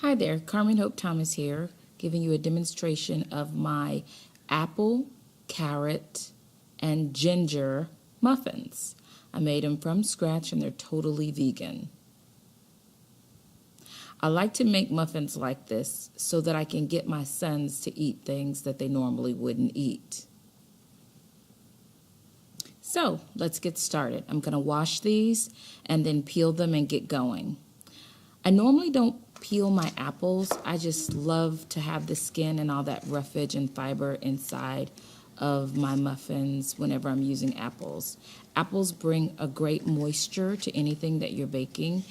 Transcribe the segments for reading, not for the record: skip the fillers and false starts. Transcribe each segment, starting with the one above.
Hi there, Carmen Hope Thomas here, giving you a demonstration of my apple, carrot, and ginger muffins. I made them from scratch and they're totally vegan. I like to make muffins like this so that I can get my sons to eat things that they normally wouldn't eat. So let's get started. I'm going to wash these and then peel them and get going. I normally don't peel my apples. I just love to have the skin and all that roughage and fiber inside of my muffins whenever I'm using apples. Apples bring a great moisture to anything that you're baking.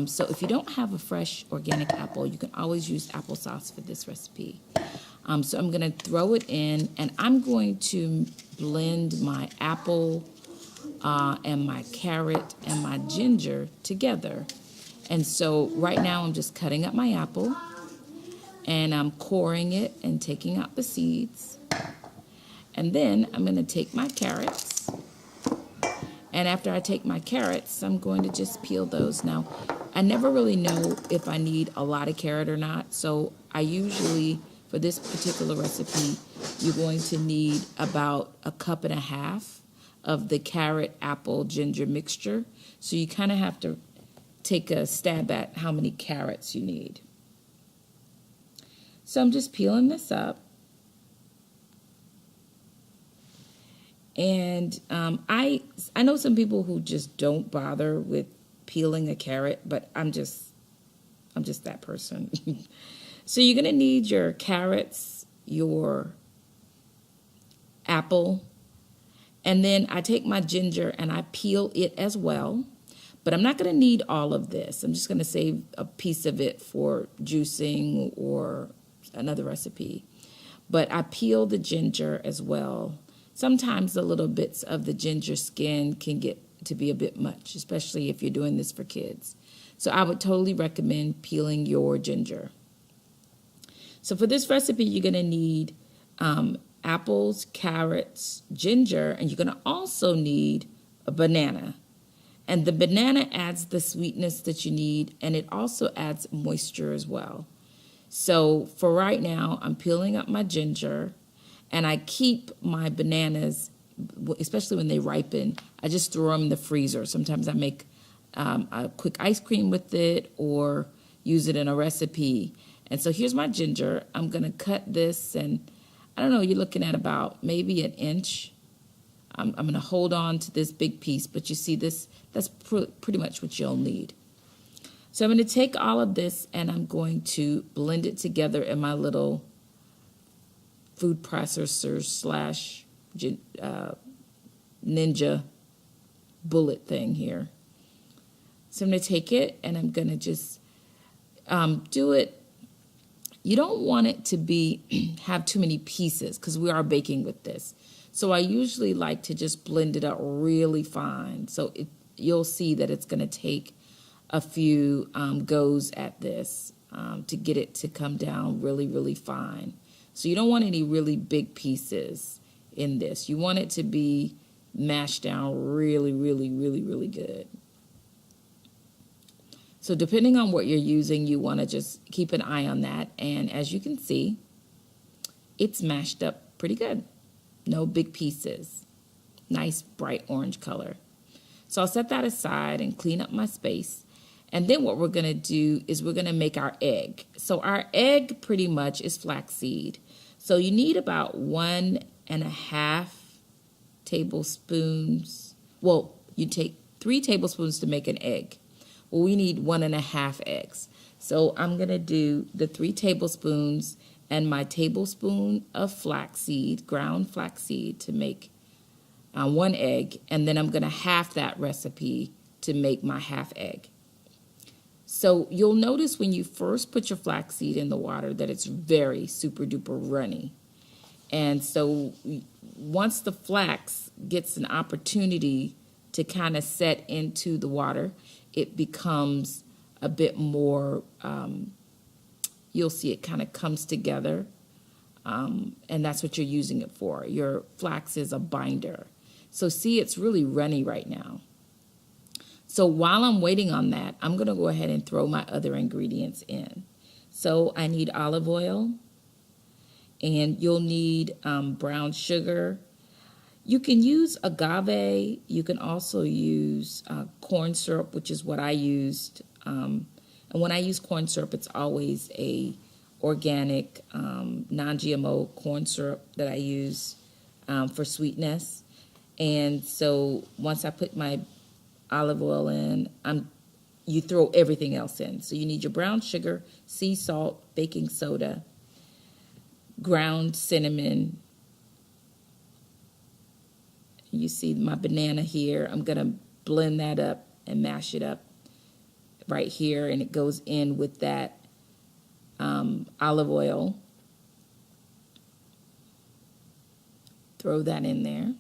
So if you don't have a fresh organic apple, you can always use applesauce for this recipe. So I'm going to throw it in, and I'm going to blend my apple and my carrot and my ginger together. And so right now I'm just cutting up my apple, and I'm coring it and taking out the seeds. And then I'm going to take my carrots. And after I take my carrots, I'm going to just peel those. Now, I never really know if I need a lot of carrot or not. So I usually, for this particular recipe, you're going to need about 1.5 cups of the carrot, apple, ginger mixture. So you kind of have to take a stab at how many carrots you need. So I'm just peeling this up. And I know some people who just don't bother with peeling a carrot, but I'm just that person. So you're going to need your carrots, your apple, and then I take my ginger and I peel it as well. But I'm not going to need all of this. I'm just going to save a piece of it for juicing or another recipe. But I peel the ginger as well. Sometimes the little bits of the ginger skin can get to be a bit much, especially if you're doing this for kids. So I would totally recommend peeling your ginger. So for this recipe, you're going to need apples, carrots, ginger, and you're going to also need a banana. And the banana adds the sweetness that you need, and it also adds moisture as well. So for right now, I'm peeling up my ginger, and I keep my bananas, especially when they ripen, I just throw them in the freezer. Sometimes I make a quick ice cream with it or use it in a recipe. And so here's my ginger. I'm going to cut this, and I don't know, you're looking at about maybe 1 inch. I'm going to hold on to this big piece, but you see this, that's pretty much what you'll need. So I'm going to take all of this and I'm going to blend it together in my little food processor slash ninja bullet thing here. So I'm going to take it and I'm going to just do it. You don't want it to be have too many pieces because we are baking with this. So I usually like to just blend it up really fine. So you'll see that it's going to take a few goes at this to get it to come down really, really fine. So you don't want any really big pieces in this. You want it to be mashed down really, really, really, really good. So depending on what you're using, you want to just keep an eye on that. And as you can see, it's mashed up pretty good. No big pieces. Nice bright orange color. So I'll set that aside and clean up my space. And then what we're going to do is we're going to make our egg. So our egg pretty much is flaxseed. So you need about 1.5 tablespoons. Well, you take 3 tablespoons to make an egg. Well, we need 1.5 eggs. So I'm going to do the 3 tablespoons and my tablespoon of flaxseed, ground flaxseed, to make 1 egg. And then I'm going to half that recipe to make my half egg. So you'll notice when you first put your flaxseed in the water that it's very super duper runny. And so once the flax gets an opportunity to kind of set into the water, it becomes a bit more, you'll see it kind of comes together, and that's what you're using it for. Your flax is a binder. So see, it's really runny right now. So while I'm waiting on that, I'm going to go ahead and throw my other ingredients in. So I need olive oil, and you'll need brown sugar. You can use agave. You can also use corn syrup, which is what I used. And when I use corn syrup, it's always a organic, non-GMO corn syrup that I use for sweetness. And so once I put my olive oil in, you throw everything else in. So you need your brown sugar, sea salt, baking soda, ground cinnamon. You see my banana here. I'm going to blend that up and mash it up right here, and it goes in with that olive oil. Throw that in there.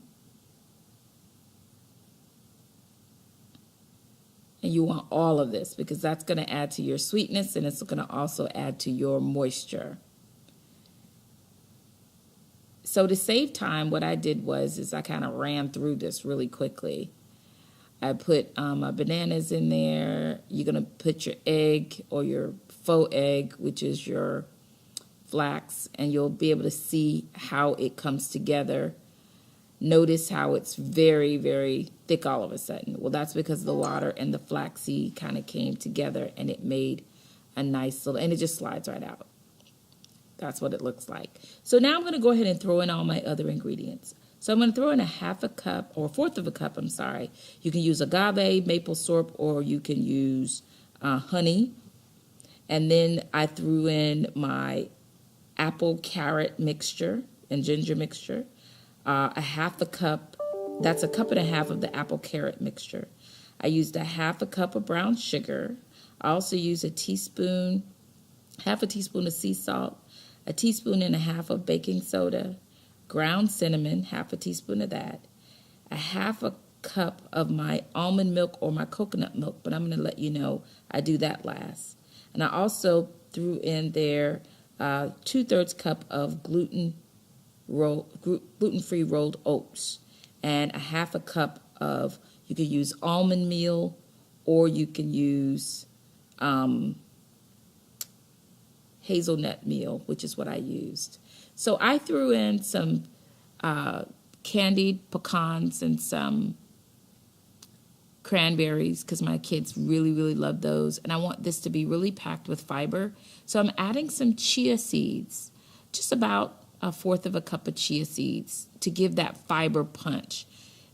And you want all of this because that's going to add to your sweetness, and it's going to also add to your moisture. So to save time, what I did is I kind of ran through this really quickly. I put my bananas in there. You're going to put your egg or your faux egg, which is your flax, and you'll be able to see how it comes together. Notice how it's very, very thick all of a sudden. Well, that's because the water and the flaxseed kind of came together, and it made a nice little, and it just slides right out. That's what it looks like. So now I'm going to go ahead and throw in all my other ingredients. So I'm going to throw in a half a cup, or a fourth of a cup, I'm sorry. You can use agave, maple syrup, or you can use honey. And then I threw in my apple carrot mixture and ginger mixture. A half a cup, that's a cup and a half of the apple carrot mixture. I used a half a cup of brown sugar. I also used half a teaspoon of sea salt, a teaspoon and a half of baking soda, ground cinnamon, half a teaspoon of that, a half a cup of my almond milk or my coconut milk, but I'm going to let you know I do that last. And I also threw in there 2/3 cup of gluten-free rolled oats, and a half a cup of, you can use almond meal, or you can use hazelnut meal, which is what I used. So I threw in some candied pecans and some cranberries because my kids really, really love those, and I want this to be really packed with fiber. So I'm adding some chia seeds, just about a fourth of a cup of chia seeds to give that fiber punch.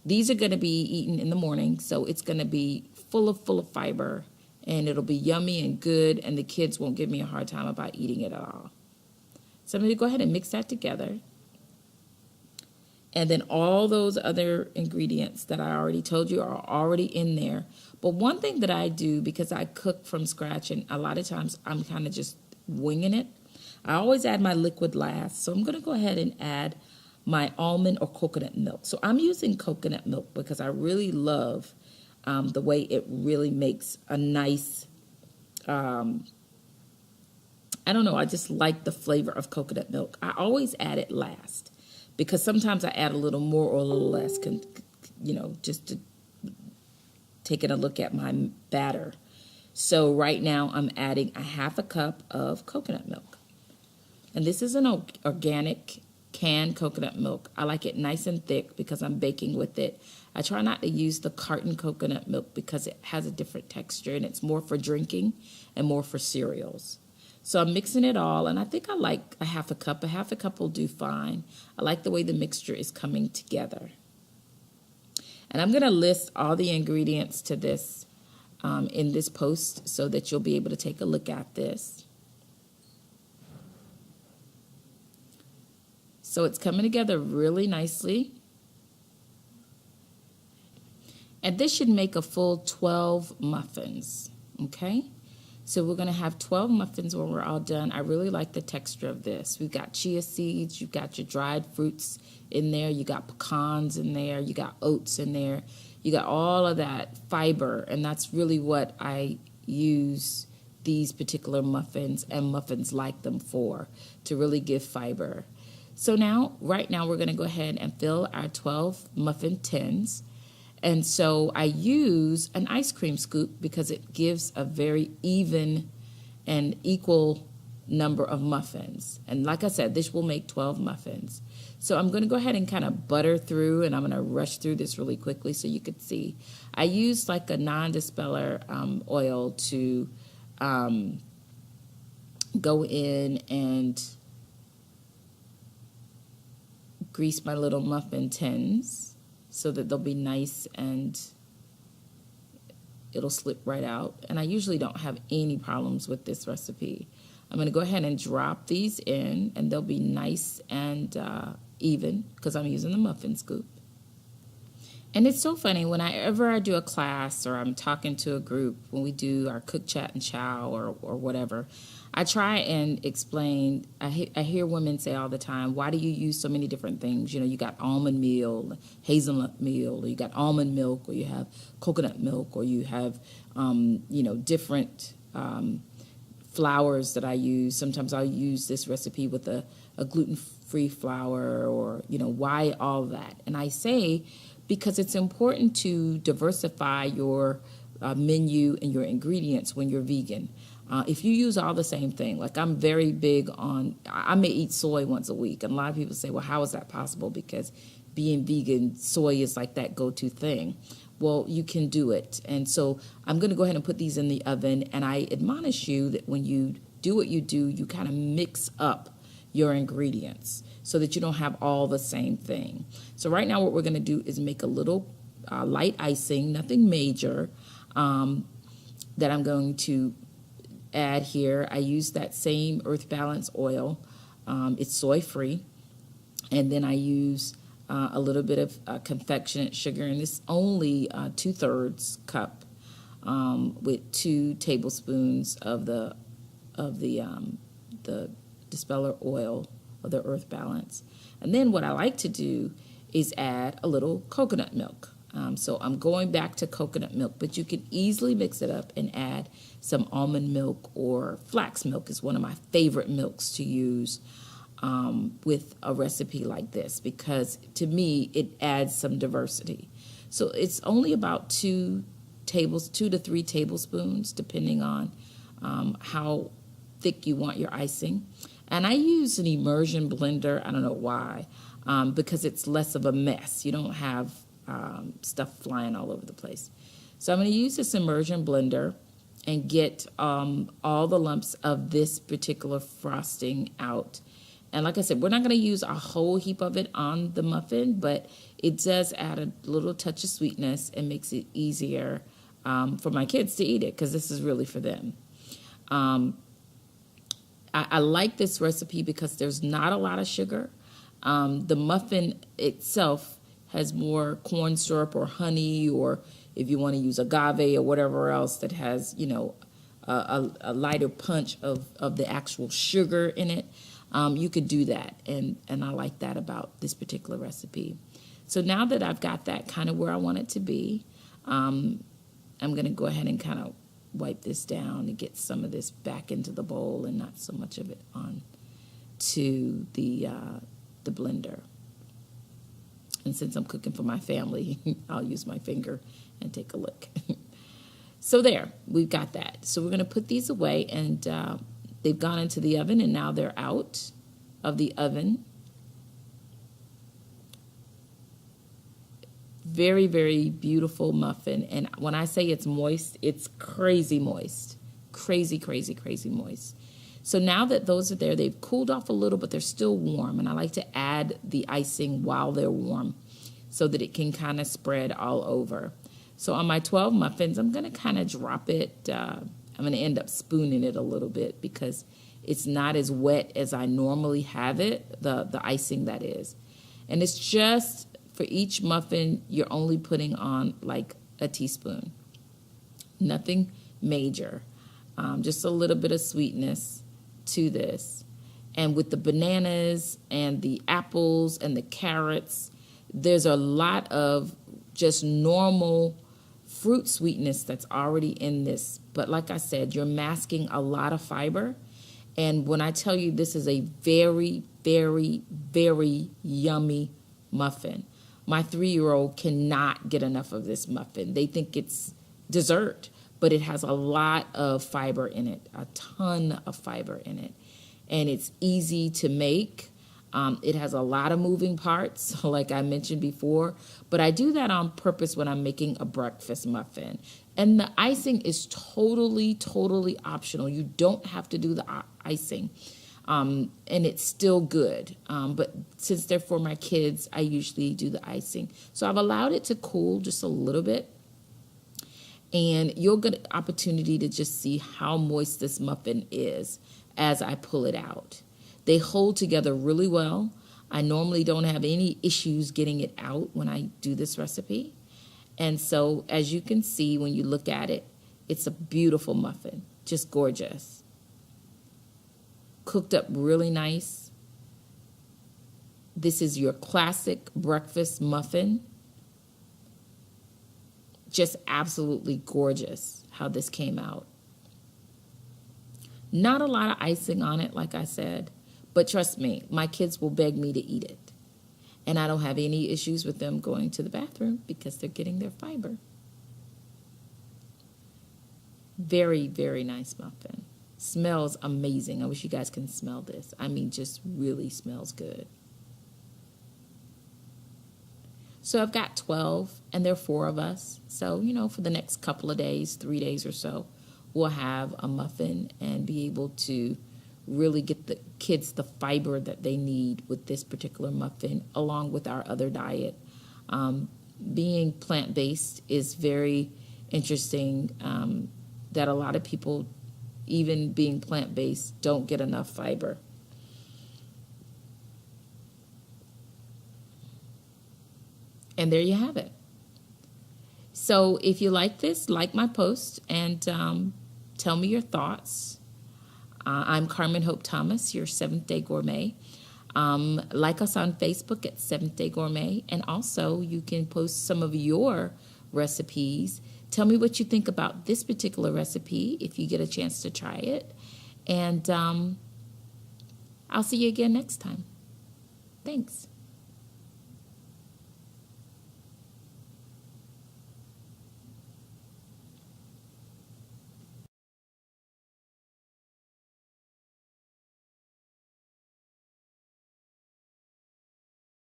These are going to be eaten in the morning, so it's going to be full of fiber, and it'll be yummy and good, and the kids won't give me a hard time about eating it at all. So I'm going to go ahead and mix that together. And then all those other ingredients that I already told you are already in there. But one thing that I do, because I cook from scratch, and a lot of times I'm kind of just winging it, I always add my liquid last. So I'm going to go ahead and add my almond or coconut milk. So I'm using coconut milk because I really love the way it really makes a nice, I don't know, I just like the flavor of coconut milk. I always add it last because sometimes I add a little more or a little less, just to taking a look at my batter. So right now I'm adding a half a cup of coconut milk. And this is an organic canned coconut milk. I like it nice and thick because I'm baking with it. I try not to use the carton coconut milk because it has a different texture, and it's more for drinking and more for cereals. So I'm mixing it all, and I think I like a half a cup. A half a cup will do fine. I like the way the mixture is coming together. And I'm going to list all the ingredients to this in this post so that you'll be able to take a look at this. So it's coming together really nicely. And this should make a full 12 muffins, okay? So we're going to have 12 muffins when we're all done. I really like the texture of this. We've got chia seeds, you've got your dried fruits in there, you got pecans in there, you got oats in there, you got all of that fiber, and that's really what I use these particular muffins and muffins like them for, to really give fiber. So right now, we're going to go ahead and fill our 12 muffin tins. And so I use an ice cream scoop because it gives a very even and equal number of muffins. And like I said, this will make 12 muffins. So I'm going to go ahead and kind of butter through, and I'm going to rush through this really quickly so you could see. I used like a non-dispeller oil to go in and grease my little muffin tins so that they'll be nice and it'll slip right out. And I usually don't have any problems with this recipe. I'm going to go ahead and drop these in, and they'll be nice and even because I'm using the muffin scoop. And it's so funny, whenever I do a class or I'm talking to a group, when we do our cook, chat, and chow or whatever, I try and explain. I hear women say all the time, why do you use so many different things? You know, you got almond meal, hazelnut meal, or you got almond milk, or you have coconut milk, or you have, different flours that I use. Sometimes I'll use this recipe with a gluten-free flour, or, why all that? And I say, because it's important to diversify your menu and your ingredients when you're vegan. If you use all the same thing, like I'm very big on, I may eat soy once a week. And a lot of people say, well, how is that possible? Because being vegan, soy is like that go-to thing. Well, you can do it. And so I'm going to go ahead and put these in the oven. And I admonish you that when you do what you do, you kind of mix up your ingredients so that you don't have all the same thing. So right now what we're going to do is make a little light icing, nothing major, that I'm going to add here. I use that same Earth Balance oil. It's soy-free. And then I use a little bit of confectionate sugar, and it's only 2/3 cup with 2 tablespoons of the dispeller oil of the Earth Balance. And then what I like to do is add a little coconut milk. So I'm going back to coconut milk, but you can easily mix it up and add some almond milk, or flax milk is one of my favorite milks to use with a recipe like this, because to me it adds some diversity. So it's only about 2 to 3 tablespoons, depending on how thick you want your icing. And I use an immersion blender. I don't know why, because it's less of a mess. You don't have stuff flying all over the place. So I'm going to use this immersion blender and get all the lumps of this particular frosting out. And like I said, we're not going to use a whole heap of it on the muffin, but it does add a little touch of sweetness and makes it easier for my kids to eat it, because this is really for them. I like this recipe because there's not a lot of sugar. The muffin itself has more corn syrup or honey, or if you want to use agave or whatever else that has, a lighter punch of the actual sugar in it. You could do that, and I like that about this particular recipe. So now that I've got that kind of where I want it to be, I'm going to go ahead and kind of wipe this down and get some of this back into the bowl and not so much of it on to the blender. And since I'm cooking for my family, I'll use my finger and take a look. So there, we've got that. So we're going to put these away, and they've gone into the oven, and now they're out of the oven. Very, very beautiful muffin. And when I say it's moist, it's crazy moist. Crazy, crazy, crazy moist. So now that those are there, they've cooled off a little, but they're still warm. And I like to add the icing while they're warm so that it can kind of spread all over. So on my 12 muffins, I'm going to kind of drop it. I'm going to end up spooning it a little bit because it's not as wet as I normally have it, the icing that is. And it's just, for each muffin, you're only putting on like a teaspoon. Nothing major. Just a little bit of sweetness to this. And with the bananas and the apples and the carrots, there's a lot of just normal fruit sweetness that's already in this. But like I said, you're masking a lot of fiber. And when I tell you this is a very, very, very yummy muffin, my 3-year-old cannot get enough of this muffin. They think it's dessert. but it has a lot of fiber in it, a ton of fiber in it. And it's easy to make. It has a lot of moving parts, like I mentioned before, but I do that on purpose when I'm making a breakfast muffin. And the icing is totally, totally optional. You don't have to do the icing, and it's still good. But since they're for my kids, I usually do the icing. So I've allowed it to cool just a little bit, and you'll get an opportunity to just see how moist this muffin is as I pull it out. They hold together really well. I normally don't have any issues getting it out when I do this recipe. And so, as you can see, when you look at it, it's a beautiful muffin, just gorgeous. Cooked up really nice. This is your classic breakfast muffin. Just absolutely gorgeous how this came out. Not a lot of icing on it, like I said. But trust me, my kids will beg me to eat it. And I don't have any issues with them going to the bathroom because they're getting their fiber. Very, very nice muffin. Smells amazing. I wish you guys can smell this. I mean, just really smells good. So I've got 12, and there are 4 of us. So, for the next couple of days, 3 days or so, we'll have a muffin and be able to really get the kids the fiber that they need with this particular muffin, along with our other diet. Being plant-based is very interesting, that a lot of people, even being plant-based, don't get enough fiber. And there you have it. So if you like this, like my post and tell me your thoughts. I'm Carmen Hope Thomas, your Seventh Day Gourmet. Like us on Facebook at Seventh Day Gourmet. And also you can post some of your recipes. Tell me what you think about this particular recipe if you get a chance to try it. And I'll see you again next time. Thanks.